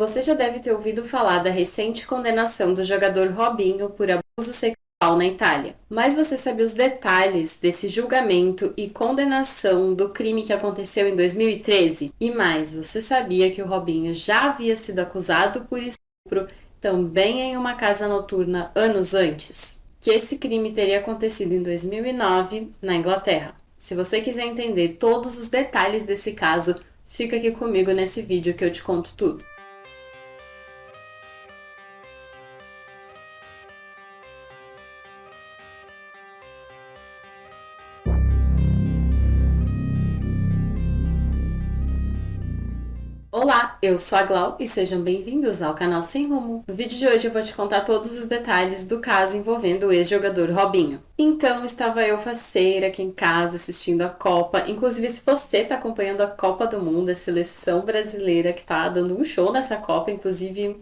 Você já deve ter ouvido falar da recente condenação do jogador Robinho por abuso sexual na Itália. Mas você sabe os detalhes desse julgamento e condenação do crime que aconteceu em 2013? E mais, você sabia que o Robinho já havia sido acusado por estupro também em uma casa noturna anos antes? Que esse crime teria acontecido em 2009 na Inglaterra. Se você quiser entender todos os detalhes desse caso, fica aqui comigo nesse vídeo que eu te conto tudo. Olá, eu sou a Glau e sejam bem-vindos ao canal Sem Rumo. No vídeo de hoje eu vou te contar todos os detalhes do caso envolvendo o ex-jogador Robinho. Então, estava eu faceira aqui em casa assistindo a Copa. Inclusive, se você está acompanhando a Copa do Mundo, a seleção brasileira que está dando um show nessa Copa, inclusive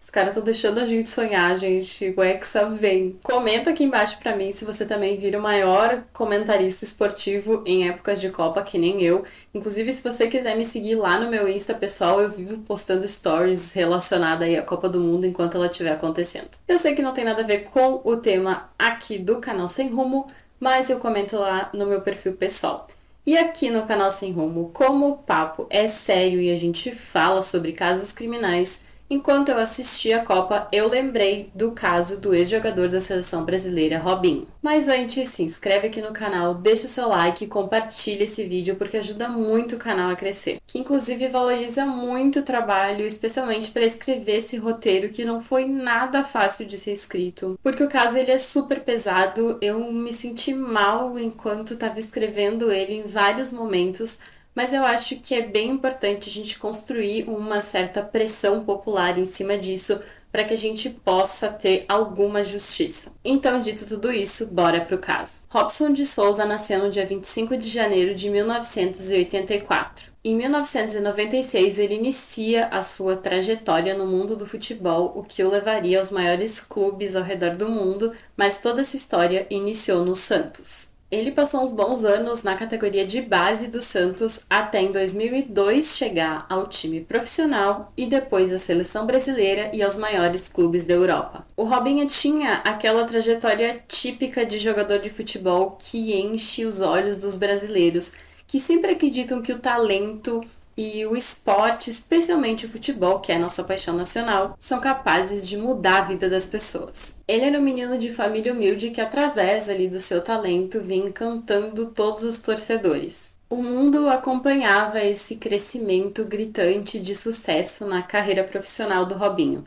os caras estão deixando a gente sonhar, gente. O Hexa vem. Comenta aqui embaixo pra mim se você também vira o maior comentarista esportivo em épocas de Copa, que nem eu. Inclusive, se você quiser me seguir lá no meu Insta pessoal, eu vivo postando stories relacionadas aí à Copa do Mundo enquanto ela estiver acontecendo. Eu sei que não tem nada a ver com o tema aqui do canal Sem Rumo, mas eu comento lá no meu perfil pessoal. E aqui no canal Sem Rumo, como o papo é sério e a gente fala sobre casos criminais, enquanto eu assistia a Copa, eu lembrei do caso do ex-jogador da seleção brasileira, Robinho. Mas antes, se inscreve aqui no canal, deixa o seu like e compartilha esse vídeo porque ajuda muito o canal a crescer. Que inclusive valoriza muito o trabalho, especialmente para escrever esse roteiro que não foi nada fácil de ser escrito. Porque o caso ele é super pesado, eu me senti mal enquanto estava escrevendo ele em vários momentos, mas eu acho que é bem importante a gente construir uma certa pressão popular em cima disso para que a gente possa ter alguma justiça. Então, dito tudo isso, bora pro caso. Robson de Souza nasceu no dia 25 de janeiro de 1984. Em 1996, ele inicia a sua trajetória no mundo do futebol, o que o levaria aos maiores clubes ao redor do mundo, mas toda essa história iniciou no Santos. Ele passou uns bons anos na categoria de base do Santos até em 2002 chegar ao time profissional e depois à seleção brasileira e aos maiores clubes da Europa. O Robinho tinha aquela trajetória típica de jogador de futebol que enche os olhos dos brasileiros, que sempre acreditam que o talento e o esporte, especialmente o futebol, que é a nossa paixão nacional, são capazes de mudar a vida das pessoas. Ele era um menino de família humilde que, através ali do seu talento, vinha encantando todos os torcedores. O mundo acompanhava esse crescimento gritante de sucesso na carreira profissional do Robinho.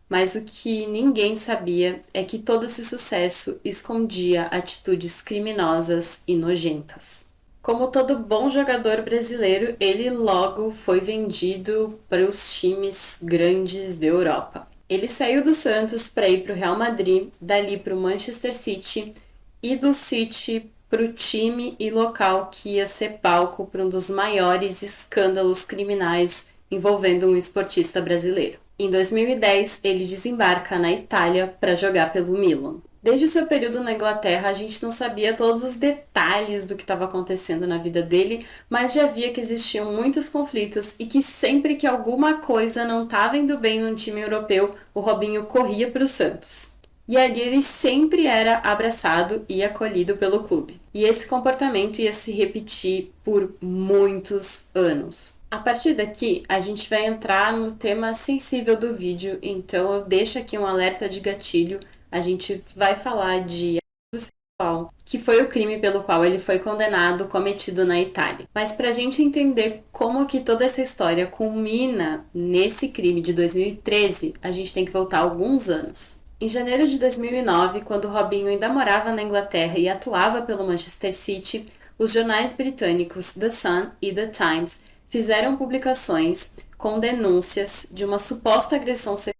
Mas o que ninguém sabia é que todo esse sucesso escondia atitudes criminosas e nojentas. Como todo bom jogador brasileiro, ele logo foi vendido para os times grandes da Europa. Ele saiu do Santos para ir para o Real Madrid, dali para o Manchester City e do City para o time e local que ia ser palco para um dos maiores escândalos criminais envolvendo um esportista brasileiro. Em 2010, ele desembarca na Itália para jogar pelo Milan. Desde o seu período na Inglaterra, a gente não sabia todos os detalhes do que estava acontecendo na vida dele, mas já via que existiam muitos conflitos e que sempre que alguma coisa não estava indo bem num time europeu, o Robinho corria para o Santos. E ali ele sempre era abraçado e acolhido pelo clube. E esse comportamento ia se repetir por muitos anos. A partir daqui, a gente vai entrar no tema sensível do vídeo, então eu deixo aqui um alerta de gatilho. A gente vai falar de abuso sexual, que foi o crime pelo qual ele foi condenado, cometido na Itália. Mas para a gente entender como que toda essa história culmina nesse crime de 2013, a gente tem que voltar alguns anos. Em janeiro de 2009, quando Robinho ainda morava na Inglaterra e atuava pelo Manchester City, os jornais britânicos The Sun e The Times fizeram publicações com denúncias de uma suposta agressão sexual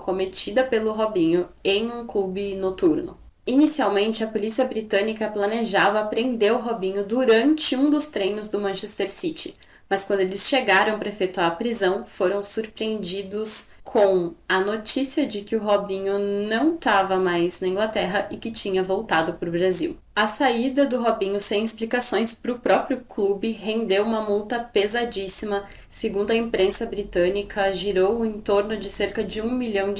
cometida pelo Robinho em um clube noturno. Inicialmente, a polícia britânica planejava prender o Robinho durante um dos treinos do Manchester City, mas quando eles chegaram para efetuar a prisão, foram surpreendidos com a notícia de que o Robinho não estava mais na Inglaterra e que tinha voltado para o Brasil. A saída do Robinho sem explicações para o próprio clube rendeu uma multa pesadíssima, segundo a imprensa britânica, girou em torno de cerca de R$ 1 milhão.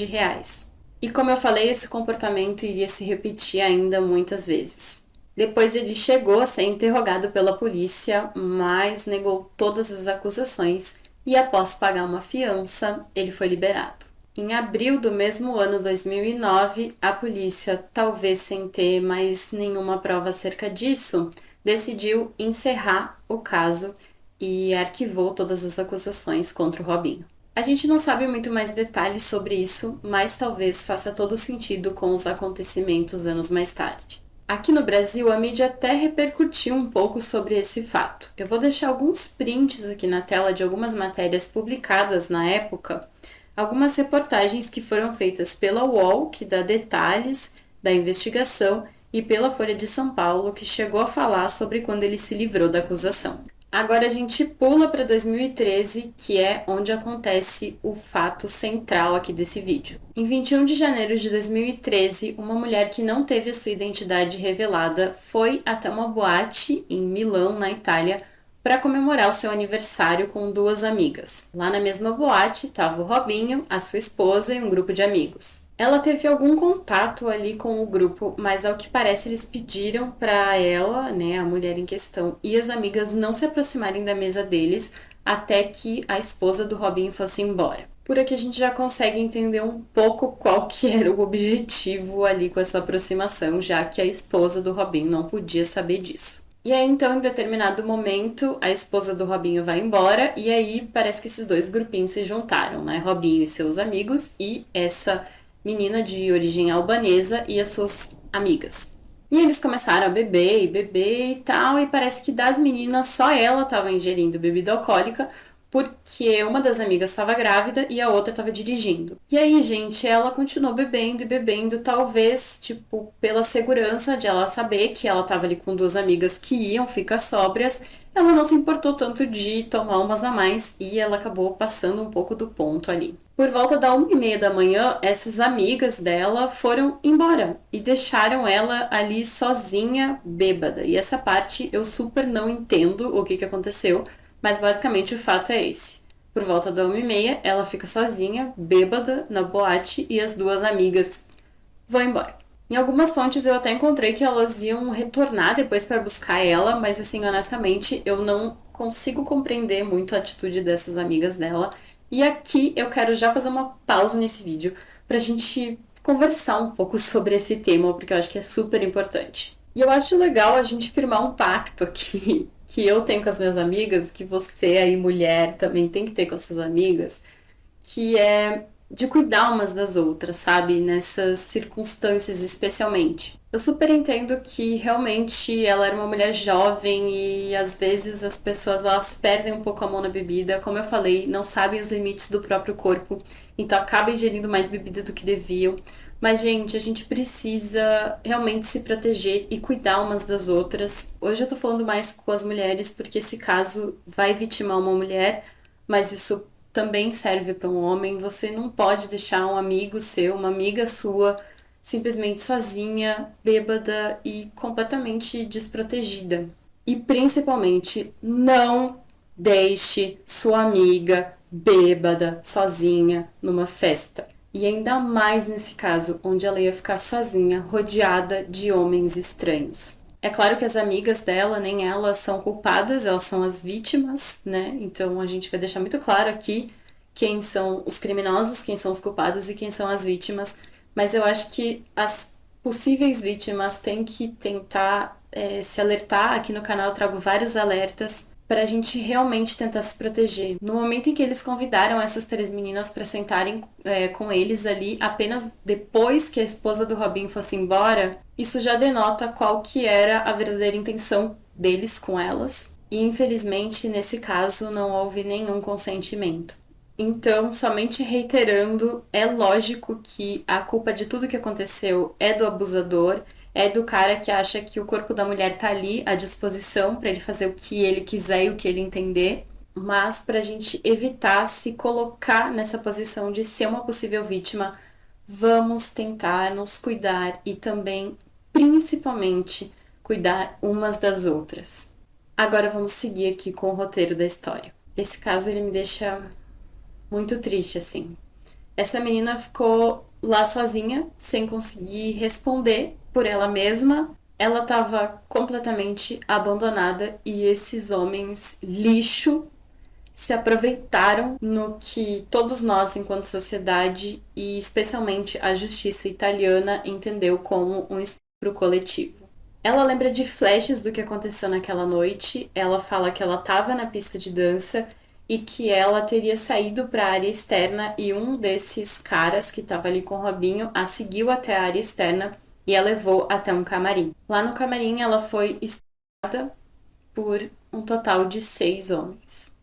E como eu falei, esse comportamento iria se repetir ainda muitas vezes. Depois ele chegou a ser interrogado pela polícia, mas negou todas as acusações e após pagar uma fiança, ele foi liberado. Em abril do mesmo ano 2009, a polícia, talvez sem ter mais nenhuma prova acerca disso, decidiu encerrar o caso e arquivou todas as acusações contra o Robinho. A gente não sabe muito mais detalhes sobre isso, mas talvez faça todo sentido com os acontecimentos anos mais tarde. Aqui no Brasil, a mídia até repercutiu um pouco sobre esse fato. Eu vou deixar alguns prints aqui na tela de algumas matérias publicadas na época, algumas reportagens que foram feitas pela UOL, que dá detalhes da investigação, e pela Folha de São Paulo, que chegou a falar sobre quando ele se livrou da acusação. Agora a gente pula para 2013, que é onde acontece o fato central aqui desse vídeo. Em 21 de janeiro de 2013, uma mulher que não teve a sua identidade revelada foi até uma boate em Milão, na Itália, para comemorar o seu aniversário com duas amigas. Lá na mesma boate estava o Robinho, a sua esposa e um grupo de amigos. Ela teve algum contato ali com o grupo, mas ao que parece eles pediram para ela, né, a mulher em questão, e as amigas não se aproximarem da mesa deles até que a esposa do Robinho fosse embora. Por aqui a gente já consegue entender um pouco qual que era o objetivo ali com essa aproximação, já que a esposa do Robinho não podia saber disso. E aí, então, em determinado momento, a esposa do Robinho vai embora e aí parece que esses dois grupinhos se juntaram, né? Robinho e seus amigos e essa menina de origem albanesa e as suas amigas. E eles começaram a beber e tal, e parece que das meninas só ela estava ingerindo bebida alcoólica, porque uma das amigas estava grávida e a outra estava dirigindo. E aí, gente, ela continuou bebendo e bebendo, talvez, tipo, pela segurança de ela saber que ela estava ali com duas amigas que iam ficar sóbrias, ela não se importou tanto de tomar umas a mais e ela acabou passando um pouco do ponto ali. Por volta da 1h30 da manhã, essas amigas dela foram embora e deixaram ela ali sozinha, bêbada. E essa parte eu super não entendo o que aconteceu, mas basicamente o fato é esse. Por volta da 1h30, ela fica sozinha, bêbada, na boate e as duas amigas vão embora. Em algumas fontes eu até encontrei que elas iam retornar depois para buscar ela, mas assim, honestamente, eu não consigo compreender muito a atitude dessas amigas dela. E aqui eu quero já fazer uma pausa nesse vídeo pra gente conversar um pouco sobre esse tema, porque eu acho que é super importante. E eu acho legal a gente firmar um pacto aqui, que eu tenho com as minhas amigas, que você aí, mulher, também tem que ter com as suas amigas, que é de cuidar umas das outras, sabe? Nessas circunstâncias especialmente. Eu super entendo que realmente ela era uma mulher jovem e às vezes as pessoas elas perdem um pouco a mão na bebida, como eu falei, não sabem os limites do próprio corpo, então acabam ingerindo mais bebida do que deviam. Mas, gente, a gente precisa realmente se proteger e cuidar umas das outras. Hoje eu tô falando mais com as mulheres porque esse caso vai vitimar uma mulher, mas isso também serve para um homem. Você não pode deixar um amigo seu, uma amiga sua, simplesmente sozinha, bêbada e completamente desprotegida. E principalmente, não deixe sua amiga bêbada, sozinha, numa festa. E ainda mais nesse caso, onde ela ia ficar sozinha, rodeada de homens estranhos. É claro que as amigas dela, nem elas são culpadas, elas são as vítimas, né? Então a gente vai deixar muito claro aqui quem são os criminosos, quem são os culpados e quem são as vítimas. Mas eu acho que as possíveis vítimas têm que tentar se alertar. Aqui no canal eu trago vários alertas para a gente realmente tentar se proteger. No momento em que eles convidaram essas 3 meninas para sentarem com eles ali, apenas depois que a esposa do Robinho fosse embora, isso já denota qual que era a verdadeira intenção deles com elas. E infelizmente, nesse caso, não houve nenhum consentimento. Então, somente reiterando, é lógico que a culpa de tudo que aconteceu é do abusador, é do cara que acha que o corpo da mulher tá ali à disposição para ele fazer o que ele quiser e o que ele entender. mas para a gente evitar se colocar nessa posição de ser uma possível vítima, vamos tentar nos cuidar e também, principalmente, cuidar umas das outras. Agora vamos seguir aqui com o roteiro da história. Esse caso ele me deixa muito triste, assim. Essa menina ficou lá sozinha, sem conseguir responder por ela mesma. Ela estava completamente abandonada e esses homens lixo se aproveitaram no que todos nós, enquanto sociedade, e especialmente a justiça italiana, entendeu como um estupro coletivo. Ela lembra de flashes do que aconteceu naquela noite. Ela fala que ela estava na pista de dança e que ela teria saído para a área externa e um desses caras que estava ali com o Robinho a seguiu até a área externa e a levou até um camarim. Lá no camarim ela foi estuprada por um total de 6 homens.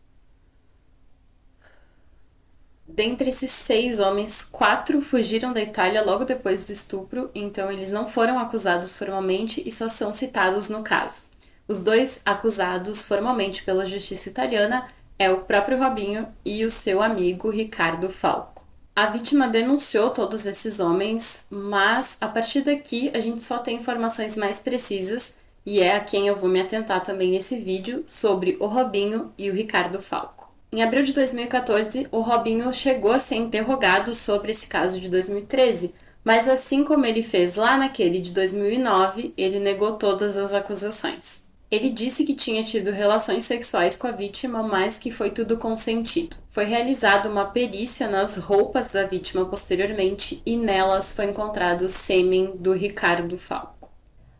Dentre esses 6 homens, 4 fugiram da Itália logo depois do estupro, então eles não foram acusados formalmente e só são citados no caso. Os 2 acusados formalmente pela justiça italiana é o próprio Robinho e o seu amigo Riccardo Falco. A vítima denunciou todos esses homens, mas a partir daqui a gente só tem informações mais precisas e é a quem eu vou me atentar também nesse vídeo sobre o Robinho e o Riccardo Falco. Em abril de 2014, o Robinho chegou a ser interrogado sobre esse caso de 2013, mas assim como ele fez lá naquele de 2009, ele negou todas as acusações. Ele disse que tinha tido relações sexuais com a vítima, mas que foi tudo consentido. Foi realizada uma perícia nas roupas da vítima posteriormente e nelas foi encontrado o sêmen do Riccardo Falco.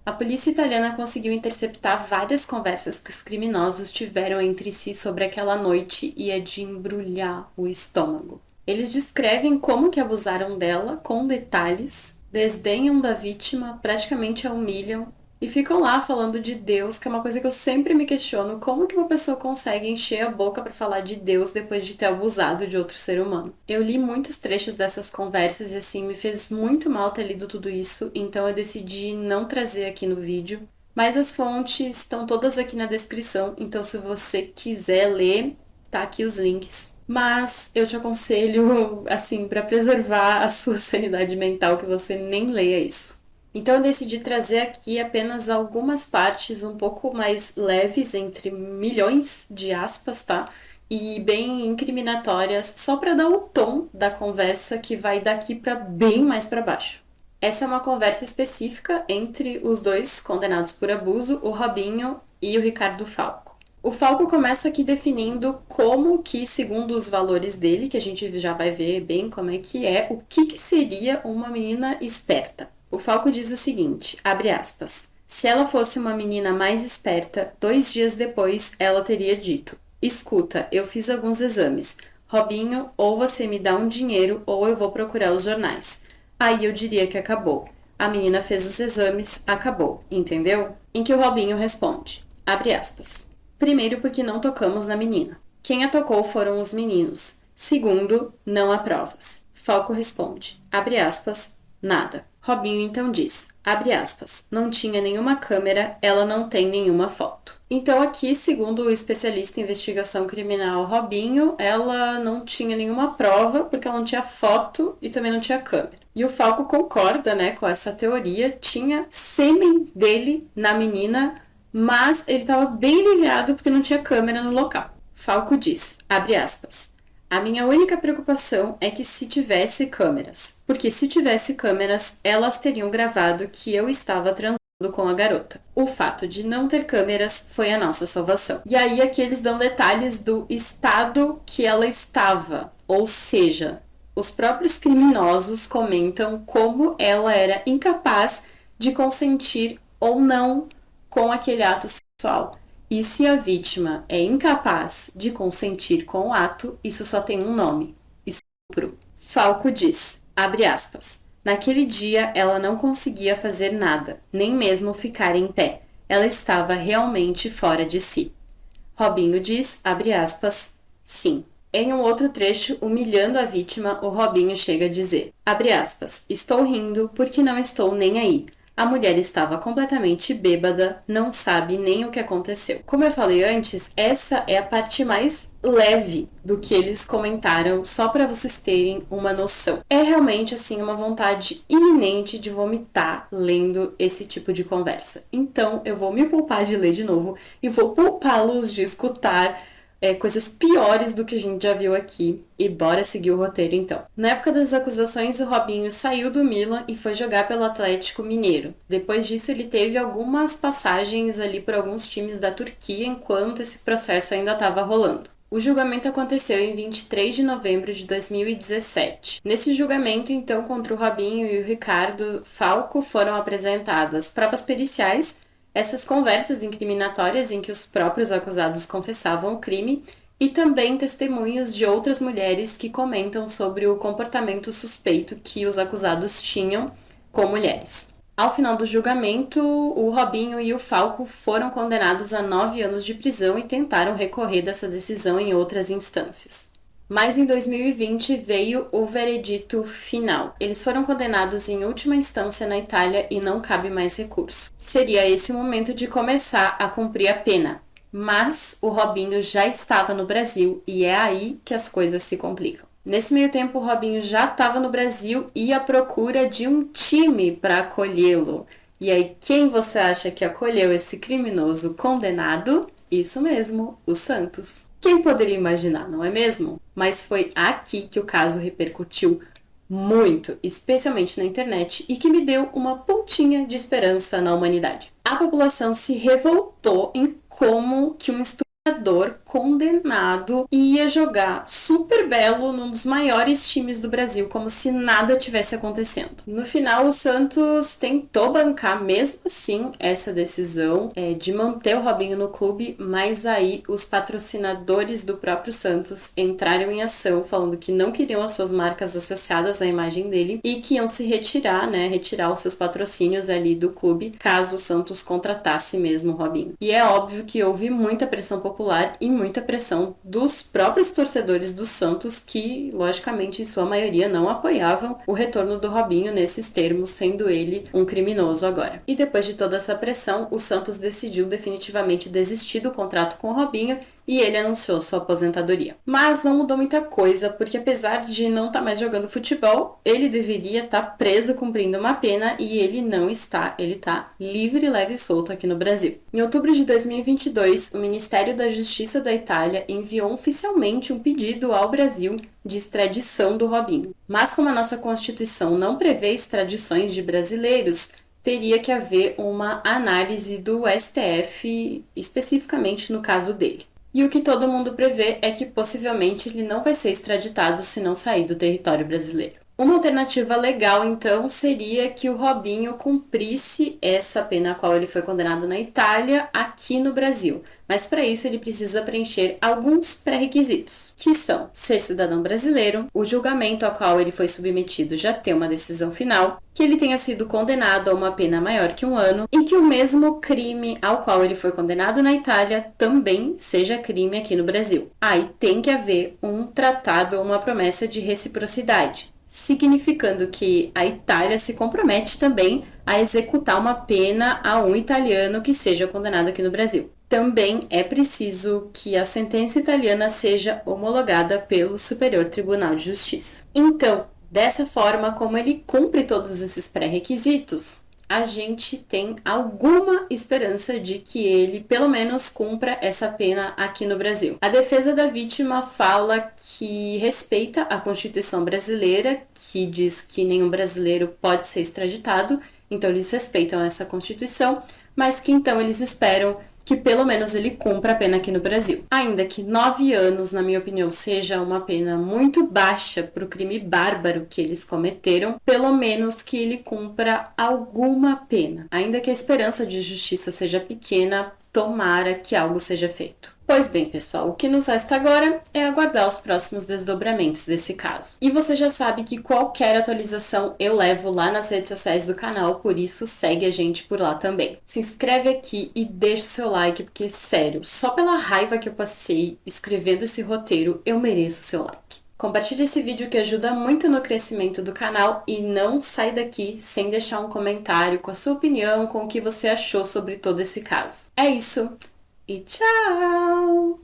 A polícia italiana conseguiu interceptar várias conversas que os criminosos tiveram entre si sobre aquela noite e é de embrulhar o estômago. Eles descrevem como que abusaram dela, com detalhes, desdenham da vítima, praticamente a humilham e ficam lá falando de Deus, que é uma coisa que eu sempre me questiono, como que uma pessoa consegue encher a boca para falar de Deus depois de ter abusado de outro ser humano. Eu li muitos trechos dessas conversas e assim, me fez muito mal ter lido tudo isso, então eu decidi não trazer aqui no vídeo. Mas as fontes estão todas aqui na descrição, então se você quiser ler, tá aqui os links. Mas eu te aconselho, assim, para preservar a sua sanidade mental, que você nem leia isso. Então eu decidi trazer aqui apenas algumas partes um pouco mais leves, entre milhões de aspas, tá? E bem incriminatórias, só para dar o tom da conversa que vai daqui para bem mais para baixo. Essa é uma conversa específica entre os dois condenados por abuso, o Robinho e o Riccardo Falco. O Falco começa aqui definindo como que, segundo os valores dele, que a gente já vai ver bem como é, o que seria uma menina esperta. O Falco diz o seguinte, abre aspas, se ela fosse uma menina mais esperta, 2 dias depois ela teria dito, escuta, eu fiz alguns exames, Robinho, ou você me dá um dinheiro ou eu vou procurar os jornais. Aí eu diria que acabou. A menina fez os exames, acabou, entendeu? Em que o Robinho responde, abre aspas, primeiro porque não tocamos na menina. Quem a tocou foram os meninos. Segundo, não há provas. Falco responde, abre aspas, nada. Robinho então diz, abre aspas, não tinha nenhuma câmera, ela não tem nenhuma foto. Então aqui, segundo o especialista em investigação criminal Robinho, ela não tinha nenhuma prova porque ela não tinha foto e também não tinha câmera. E o Falco concorda, né, com essa teoria, tinha sêmen dele na menina, mas ele estava bem aliviado porque não tinha câmera no local. Falco diz, abre aspas, a minha única preocupação é que se tivesse câmeras, porque se tivesse câmeras, elas teriam gravado que eu estava transando com a garota. O fato de não ter câmeras foi a nossa salvação. E aí aqui eles dão detalhes do estado que ela estava, ou seja, os próprios criminosos comentam como ela era incapaz de consentir ou não com aquele ato sexual. E se a vítima é incapaz de consentir com o ato, isso só tem um nome: estupro. Falco diz, abre aspas, naquele dia ela não conseguia fazer nada, nem mesmo ficar em pé. Ela estava realmente fora de si. Robinho diz, abre aspas, sim. Em um outro trecho, humilhando a vítima, o Robinho chega a dizer, abre aspas, estou rindo porque não estou nem aí. A mulher estava completamente bêbada, não sabe nem o que aconteceu. Como eu falei antes, essa é a parte mais leve do que eles comentaram, só para vocês terem uma noção. É realmente assim uma vontade iminente de vomitar lendo esse tipo de conversa. Então eu vou me poupar de ler de novo e vou poupá-los de escutar coisas piores do que a gente já viu aqui. E bora seguir o roteiro então. Na época das acusações, o Robinho saiu do Milan e foi jogar pelo Atlético Mineiro. Depois disso, ele teve algumas passagens ali por alguns times da Turquia enquanto esse processo ainda estava rolando. O julgamento aconteceu em 23 de novembro de 2017. Nesse julgamento, então, contra o Robinho e o Ricardo Falco foram apresentadas provas periciais, essas conversas incriminatórias em que os próprios acusados confessavam o crime e também testemunhos de outras mulheres que comentam sobre o comportamento suspeito que os acusados tinham com mulheres. Ao final do julgamento, o Robinho e o Falco foram condenados a 9 anos de prisão e tentaram recorrer dessa decisão em outras instâncias. Mas em 2020 veio o veredito final. Eles foram condenados em última instância na Itália e não cabe mais recurso. Seria esse o momento de começar a cumprir a pena. Mas o Robinho já estava no Brasil e é aí que as coisas se complicam. Nesse meio tempo, o Robinho já estava no Brasil e à procura de um time para acolhê-lo. E aí, quem você acha que acolheu esse criminoso condenado? Isso mesmo, o Santos. Quem poderia imaginar, não é mesmo? Mas foi aqui que o caso repercutiu muito, especialmente na internet, e que me deu uma pontinha de esperança na humanidade. A população se revoltou em como que um estuprador condenado ia jogar super belo num dos maiores times do Brasil, como se nada tivesse acontecendo. No final, o Santos tentou bancar mesmo assim essa decisão de manter o Robinho no clube, mas aí os patrocinadores do próprio Santos entraram em ação falando que não queriam as suas marcas associadas à imagem dele e que iam se retirar, retirar os seus patrocínios ali do clube, caso o Santos contratasse mesmo o Robinho. E é óbvio que houve muita pressão popular e muita pressão dos próprios torcedores do Santos que, logicamente, em sua maioria não apoiavam o retorno do Robinho nesses termos, sendo ele um criminoso agora. E depois de toda essa pressão, o Santos decidiu definitivamente desistir do contrato com o Robinho e ele anunciou sua aposentadoria. Mas não mudou muita coisa, porque apesar de não estar mais jogando futebol, ele deveria estar preso cumprindo uma pena e ele não está, ele está livre, leve e solto aqui no Brasil. Em outubro de 2022, o Ministério da Justiça da Itália enviou oficialmente um pedido ao Brasil de extradição do Robinho. Mas como a nossa Constituição não prevê extradições de brasileiros, teria que haver uma análise do STF especificamente no caso dele. E o que todo mundo prevê é que possivelmente ele não vai ser extraditado se não sair do território brasileiro. Uma alternativa legal, então, seria que o Robinho cumprisse essa pena a qual ele foi condenado na Itália aqui no Brasil. Mas para isso ele precisa preencher alguns pré-requisitos, que são ser cidadão brasileiro, o julgamento ao qual ele foi submetido já ter uma decisão final, que ele tenha sido condenado a uma pena maior que 1 ano e que o mesmo crime ao qual ele foi condenado na Itália também seja crime aqui no Brasil. Aí tem que haver um tratado ou uma promessa de reciprocidade, significando que a Itália se compromete também a executar uma pena a um italiano que seja condenado aqui no Brasil. Também é preciso que a sentença italiana seja homologada pelo Superior Tribunal de Justiça. Então, dessa forma, como ele cumpre todos esses pré-requisitos, a gente tem alguma esperança de que ele, pelo menos, cumpra essa pena aqui no Brasil. A defesa da vítima fala que respeita a Constituição brasileira, que diz que nenhum brasileiro pode ser extraditado, então eles respeitam essa Constituição, mas que então eles esperam que pelo menos ele cumpra a pena aqui no Brasil. Ainda que 9 anos, na minha opinião, seja uma pena muito baixa para o crime bárbaro que eles cometeram, pelo menos que ele cumpra alguma pena. Ainda que a esperança de justiça seja pequena, tomara que algo seja feito. Pois bem, pessoal, o que nos resta agora é aguardar os próximos desdobramentos desse caso. E você já sabe que qualquer atualização eu levo lá nas redes sociais do canal, por isso segue a gente por lá também. Se inscreve aqui e deixa o seu like, porque, sério, só pela raiva que eu passei escrevendo esse roteiro, eu mereço o seu like. Compartilhe esse vídeo que ajuda muito no crescimento do canal e não sai daqui sem deixar um comentário com a sua opinião, com o que você achou sobre todo esse caso. É isso e tchau!